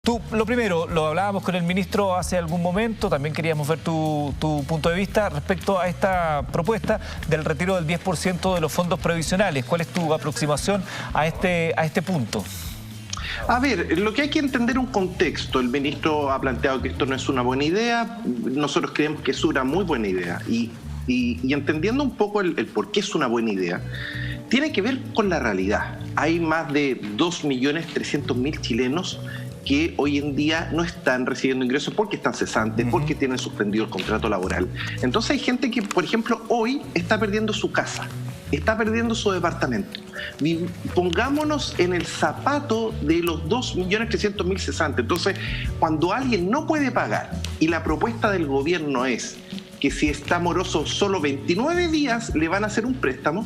Tú, lo primero, lo hablábamos con el ministro hace algún momento, también queríamos ver tu punto de vista respecto a esta propuesta del retiro del 10% de los fondos previsionales. ¿Cuál es tu aproximación a este punto? A ver, lo que hay que entender un contexto. El ministro ha planteado que esto no es una buena idea. Nosotros creemos que es una muy buena idea. Y entendiendo un poco el por qué es una buena idea, tiene que ver con la realidad. Hay más de 2.300.000 chilenos que hoy en día no están recibiendo ingresos porque están cesantes, porque tienen suspendido el contrato laboral. Entonces hay gente que, por ejemplo, hoy está perdiendo su casa, está perdiendo su departamento. Pongámonos en el zapato de los 2.300.000 cesantes. Entonces, cuando alguien no puede pagar y la propuesta del gobierno es que si está moroso solo 29 días le van a hacer un préstamo,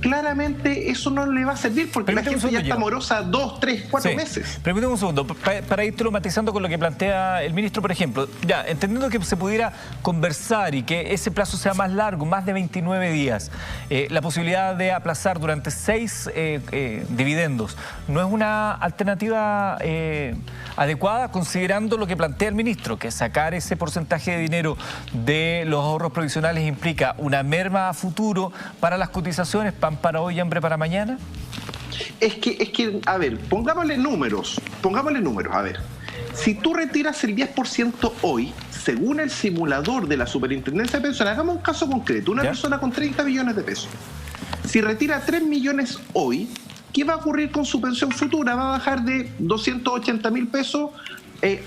claramente eso no le va a servir porque la gente ya está morosa 2, 3, 4 meses. Permíteme un segundo, para ir matizando con lo que plantea el ministro, por ejemplo. Ya, entendiendo que se pudiera conversar y que ese plazo sea más largo, más de 29 días, la posibilidad de aplazar durante 6 dividendos, ¿no es una alternativa adecuada considerando lo que plantea el ministro? Que sacar ese porcentaje de dinero de los ahorros provisionales implica una merma a futuro para las cotizaciones, pan para hoy, hambre para mañana. Es que, a ver, pongámosle números, a ver. Si tú retiras el 10% hoy, según el simulador de la Superintendencia de Pensiones, hagamos un caso concreto, una persona con 30 millones de pesos. Si retira 3 millones hoy, ¿qué va a ocurrir con su pensión futura? Va a bajar de 280.000 pesos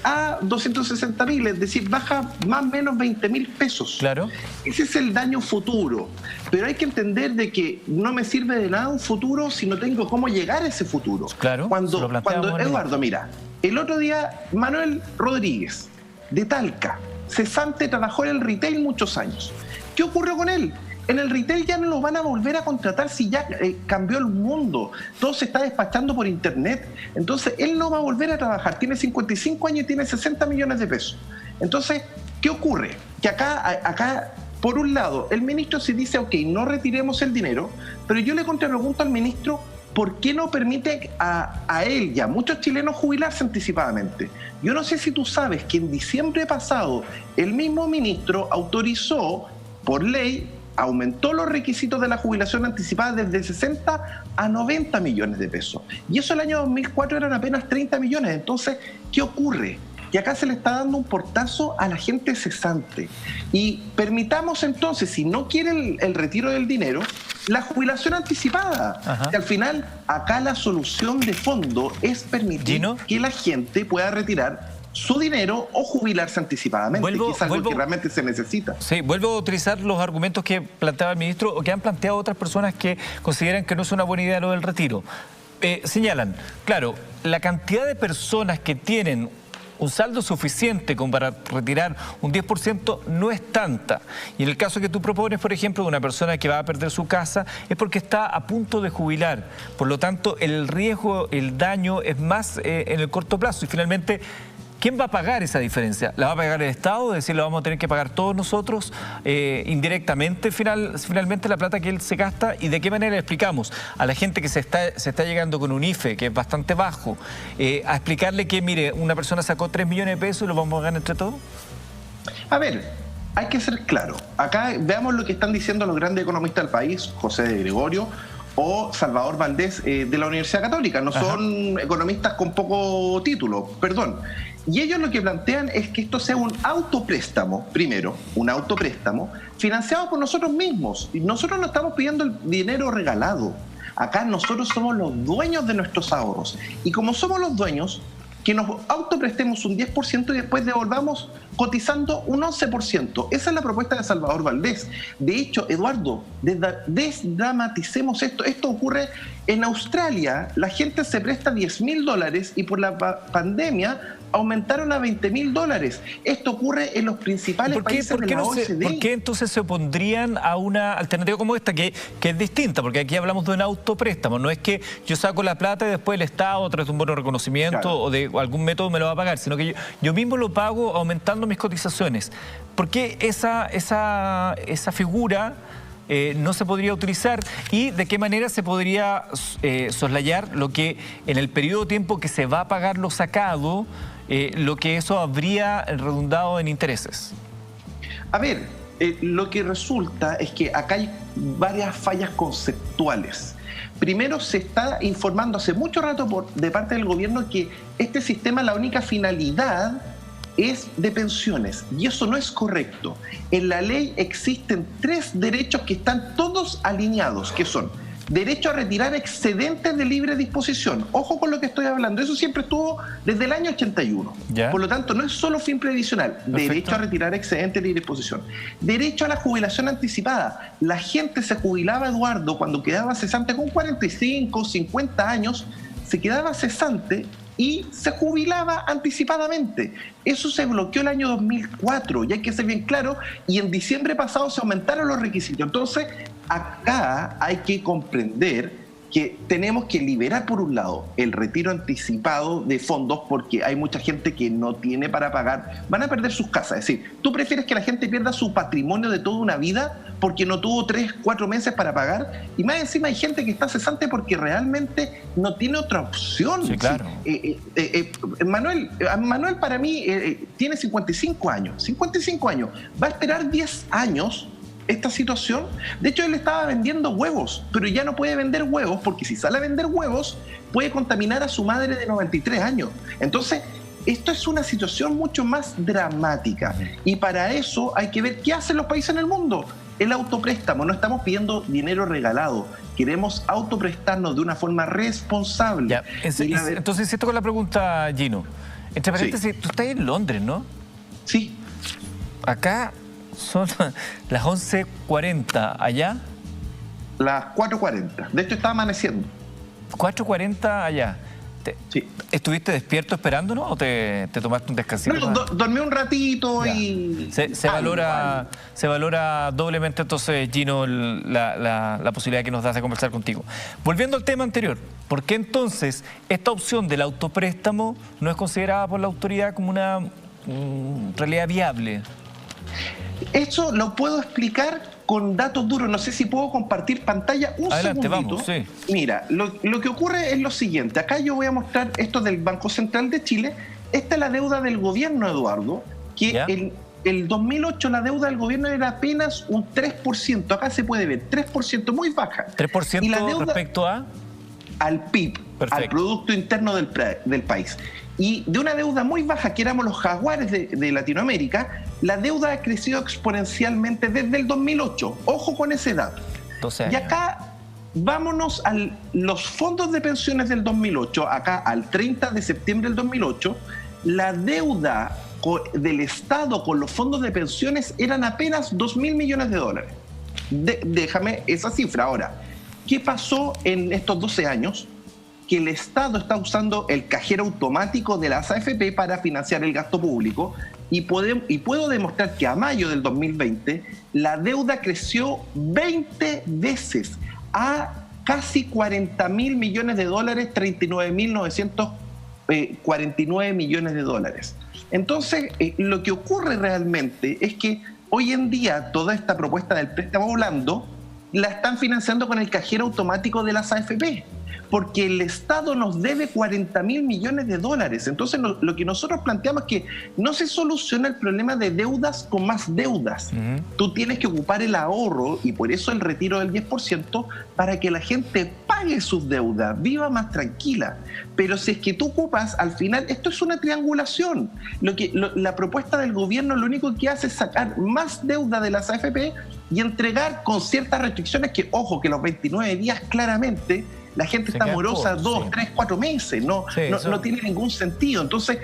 a 260.000, es decir, baja más o menos 20.000 pesos. Claro. Ese es el daño futuro. Pero hay que entender de que no me sirve de nada un futuro si no tengo cómo llegar a ese futuro. Claro. Cuando Eduardo, mira, el otro día Manuel Rodríguez, de Talca, cesante, trabajó en el retail muchos años. ¿Qué ocurrió con él? En el retail ya no lo van a volver a contratar si ya cambió el mundo. Todo se está despachando por internet. Entonces, él no va a volver a trabajar. Tiene 55 años y tiene 60 millones de pesos. Entonces, ¿qué ocurre? Que acá, por un lado, el ministro sí dice, ok, no retiremos el dinero, pero yo le contrapregunto al ministro, ¿por qué no permite a él y a muchos chilenos jubilarse anticipadamente? Yo no sé si tú sabes que en diciembre pasado el mismo ministro autorizó, por ley, aumentó los requisitos de la jubilación anticipada desde 60 a 90 millones de pesos. Y eso el año 2004 eran apenas 30 millones. Entonces, ¿qué ocurre? Que acá se le está dando un portazo a la gente cesante. Y permitamos entonces, si no quiere el retiro del dinero, la jubilación anticipada. Que al final, acá la solución de fondo es permitir que la gente pueda retirar su dinero o jubilarse anticipadamente, que es algo que realmente se necesita. Sí, vuelvo a utilizar los argumentos que planteaba el ministro o que han planteado otras personas que consideran que no es una buena idea lo del retiro. Señalan, claro, la cantidad de personas que tienen un saldo suficiente como para retirar un 10% no es tanta. Y en el caso que tú propones, por ejemplo, de una persona que va a perder su casa, es porque está a punto de jubilar. Por lo tanto, el riesgo, el daño es más en el corto plazo. Y finalmente, ¿quién va a pagar esa diferencia? ¿La va a pagar el Estado? Es decir, ¿la vamos a tener que pagar todos nosotros indirectamente finalmente la plata que él se gasta? ¿Y de qué manera le explicamos a la gente que se está llegando con un IFE que es bastante bajo, a explicarle que, mire, una persona sacó 3 millones de pesos y lo vamos a pagar entre todos? A ver, hay que ser claro. Acá veamos lo que están diciendo los grandes economistas del país, José de Gregorio o Salvador Valdés de la Universidad Católica. No son economistas con poco título, perdón. Y ellos lo que plantean es que esto sea un autopréstamo, primero, un autopréstamo financiado por nosotros mismos. Y nosotros no estamos pidiendo el dinero regalado. Acá nosotros somos los dueños de nuestros ahorros. Y como somos los dueños, que nos autoprestemos un 10% y después devolvamos cotizando un 11%. Esa es la propuesta de Salvador Valdés. De hecho, Eduardo, desdramaticemos esto. Esto ocurre en Australia. La gente se presta $10.000 y por la pandemia aumentaron a $20.000. Esto ocurre en los principales países de la OECD. ¿Por qué entonces se opondrían a una alternativa como esta, que es distinta? Porque aquí hablamos de un autopréstamo. No es que yo saco la plata y después el Estado, a través de un bono de reconocimiento o de algún método me lo va a pagar, sino que yo mismo lo pago aumentando mis cotizaciones. ¿Por qué esa figura no se podría utilizar y de qué manera se podría soslayar lo que en el periodo de tiempo que se va a pagar lo sacado, lo que eso habría redundado en intereses. A ver, lo que resulta es que acá hay varias fallas conceptuales. Primero, se está informando hace mucho rato de parte del gobierno que este sistema, la única finalidad es de pensiones, y eso no es correcto. En la ley existen 3 derechos que están todos alineados, que son derecho a retirar excedentes de libre disposición. Ojo con lo que estoy hablando, eso siempre estuvo desde el año 81. ¿Ya? Por lo tanto, no es solo fin previsional. Perfecto. Derecho a retirar excedentes de libre disposición. Derecho a la jubilación anticipada. La gente se jubilaba, Eduardo, cuando quedaba cesante con 45, 50 años, se quedaba cesante y se jubilaba anticipadamente. Eso se bloqueó el año 2004, y hay que ser bien claro, y en diciembre pasado se aumentaron los requisitos. Entonces, acá hay que comprender que tenemos que liberar, por un lado, el retiro anticipado de fondos, porque hay mucha gente que no tiene para pagar, van a perder sus casas. Es decir, tú prefieres que la gente pierda su patrimonio de toda una vida porque no tuvo 3, 4 meses para pagar, y más encima hay gente que está cesante porque realmente no tiene otra opción. Sí, claro. Manuel para mí tiene 55 años. 55 años. Va a esperar 10 años esta situación. De hecho, él estaba vendiendo huevos, pero ya no puede vender huevos porque si sale a vender huevos puede contaminar a su madre de 93 años. Entonces, esto es una situación mucho más dramática, y para eso hay que ver qué hacen los países en el mundo. El autopréstamo, no estamos pidiendo dinero regalado, queremos autoprestarnos de una forma responsable. Ya, entonces, esto con la pregunta, Gino. Entre paréntesis, sí. Tú estás en Londres, ¿no? Sí. Acá son las 11:40, ¿allá? Las 4:40. De hecho, está amaneciendo. 4:40 allá. Sí. ¿Estuviste despierto esperándonos o te tomaste un descansito? No, dormí un ratito y... Se valora doblemente entonces, Gino, la posibilidad que nos das de conversar contigo. Volviendo al tema anterior, ¿por qué entonces esta opción del autopréstamo no es considerada por la autoridad como una realidad viable? Eso lo puedo explicar con datos duros. No sé si puedo compartir pantalla un Adelante, segundito. Vamos, sí. Mira, lo que ocurre es lo siguiente. Acá yo voy a mostrar esto del Banco Central de Chile. Esta es la deuda del gobierno, Eduardo, que en el 2008 la deuda del gobierno era apenas un 3%. Acá se puede ver, 3%, muy baja. ¿3% y la deuda, respecto a? Al PIB, perfecto, al Producto Interno del país. Y de una deuda muy baja, que éramos los jaguares de Latinoamérica, la deuda ha crecido exponencialmente desde el 2008. Ojo con ese dato. 12 años. Y acá, vámonos a los fondos de pensiones del 2008. Acá, al 30 de septiembre del 2008, la deuda del Estado con los fondos de pensiones eran apenas $2.000 millones. Déjame esa cifra ahora. ¿Qué pasó en estos 12 años? Que el Estado está usando el cajero automático de las AFP para financiar el gasto público, y puedo demostrar que a mayo del 2020 la deuda creció 20 veces a casi $40.000 millones, 39.949 millones. Entonces, lo que ocurre realmente es que hoy en día toda esta propuesta del préstamo blando la están financiando con el cajero automático de las AFP, porque el Estado nos debe $40.000 millones. Entonces, lo que nosotros planteamos es que no se soluciona el problema de deudas con más deudas. Tú tienes que ocupar el ahorro, y por eso el retiro del 10%, para que la gente pague sus deudas, viva más tranquila. Pero si es que tú ocupas, al final, esto es una triangulación. La propuesta del gobierno lo único que hace es sacar más deuda de las AFP y entregar con ciertas restricciones que, ojo, que los 29 días claramente la gente está morosa 2, 3, 4 meses, no tiene ningún sentido. Entonces,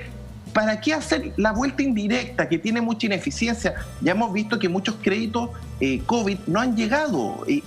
¿para qué hacer la vuelta indirecta que tiene mucha ineficiencia? Ya hemos visto que muchos créditos COVID no han llegado. ¿Y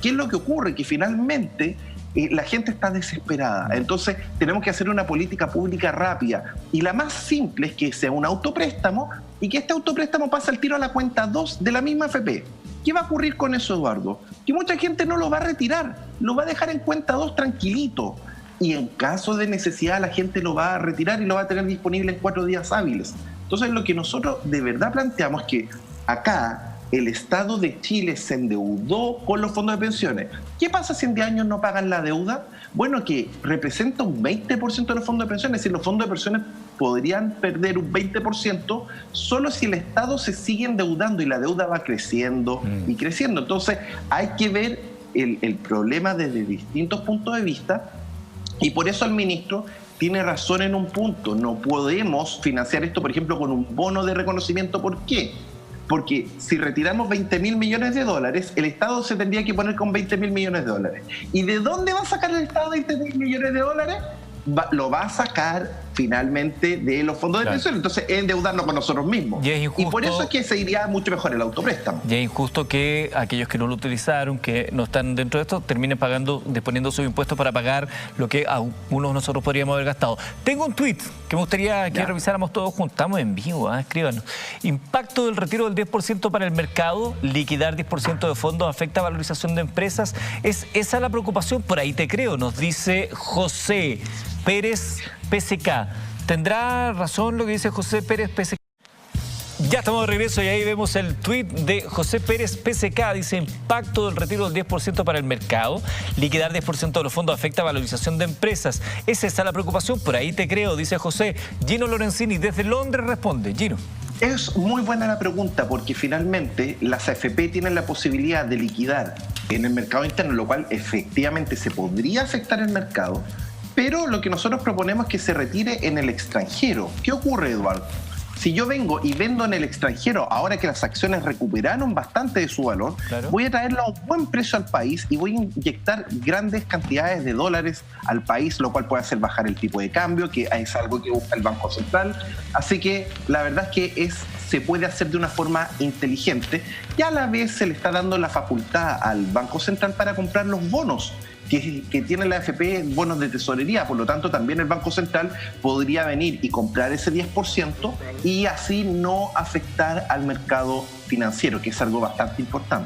qué es lo que ocurre? Que finalmente la gente está desesperada. Entonces, tenemos que hacer una política pública rápida. Y la más simple es que sea un autopréstamo y que este autopréstamo pase al tiro a la cuenta 2 de la misma AFP. ¿Qué va a ocurrir con eso, Eduardo? Que mucha gente no lo va a retirar, lo va a dejar en cuenta 2 tranquilito. Y en caso de necesidad la gente lo va a retirar y lo va a tener disponible en 4 días hábiles. Entonces, lo que nosotros de verdad planteamos es que acá el Estado de Chile se endeudó con los fondos de pensiones. ¿Qué pasa si en 10 años no pagan la deuda? Bueno, que representa un 20% de los fondos de pensiones. Es decir, los fondos de pensiones podrían perder un 20% solo si el Estado se sigue endeudando y la deuda va creciendo y creciendo. Entonces hay que ver el problema desde distintos puntos de vista, y por eso el ministro tiene razón en un punto. No podemos financiar esto, por ejemplo, con un bono de reconocimiento. ¿Por qué? Porque si retiramos 20.000 millones de dólares, el Estado se tendría que poner con 20.000 millones de dólares. ¿Y de dónde va a sacar el Estado 20.000 millones de dólares? Lo va a sacar finalmente de los fondos de pensión. Entonces, endeudarnos con nosotros mismos. Y por eso es que se iría mucho mejor el autopréstamo. Y es injusto que aquellos que no lo utilizaron, que no están dentro de esto, terminen pagando, disponiendo sus impuestos para pagar lo que algunos de nosotros podríamos haber gastado. Tengo un tuit que me gustaría que revisáramos todos juntos. Estamos en vivo, escríbanos. Impacto del retiro del 10% para el mercado, liquidar 10% de fondos afecta valorización de empresas. ¿Es esa la preocupación? Por ahí te creo, nos dice José Pérez PSK. ¿Tendrá razón lo que dice José Pérez PSK? Ya estamos de regreso y ahí vemos el tuit de José Pérez PSK. Dice: impacto del retiro del 10% para el mercado, liquidar 10% de los fondos afecta valorización de empresas. ¿Es esa la preocupación? Por ahí te creo, dice José. Gino Lorenzini desde Londres responde. Gino. Es muy buena la pregunta, porque finalmente las AFP tienen la posibilidad de liquidar en el mercado interno, lo cual efectivamente se podría afectar el mercado. Pero lo que nosotros proponemos es que se retire en el extranjero. ¿Qué ocurre, Eduardo? Si yo vengo y vendo en el extranjero, ahora que las acciones recuperaron bastante de su valor, voy a traerlo a un buen precio al país y voy a inyectar grandes cantidades de dólares al país, lo cual puede hacer bajar el tipo de cambio, que es algo que busca el Banco Central. Así que la verdad es que se puede hacer de una forma inteligente, y a la vez se le está dando la facultad al Banco Central para comprar los bonos que tiene la AFP, bonos de tesorería. Por lo tanto, también el Banco Central podría venir y comprar ese 10% y así no afectar al mercado financiero, que es algo bastante importante.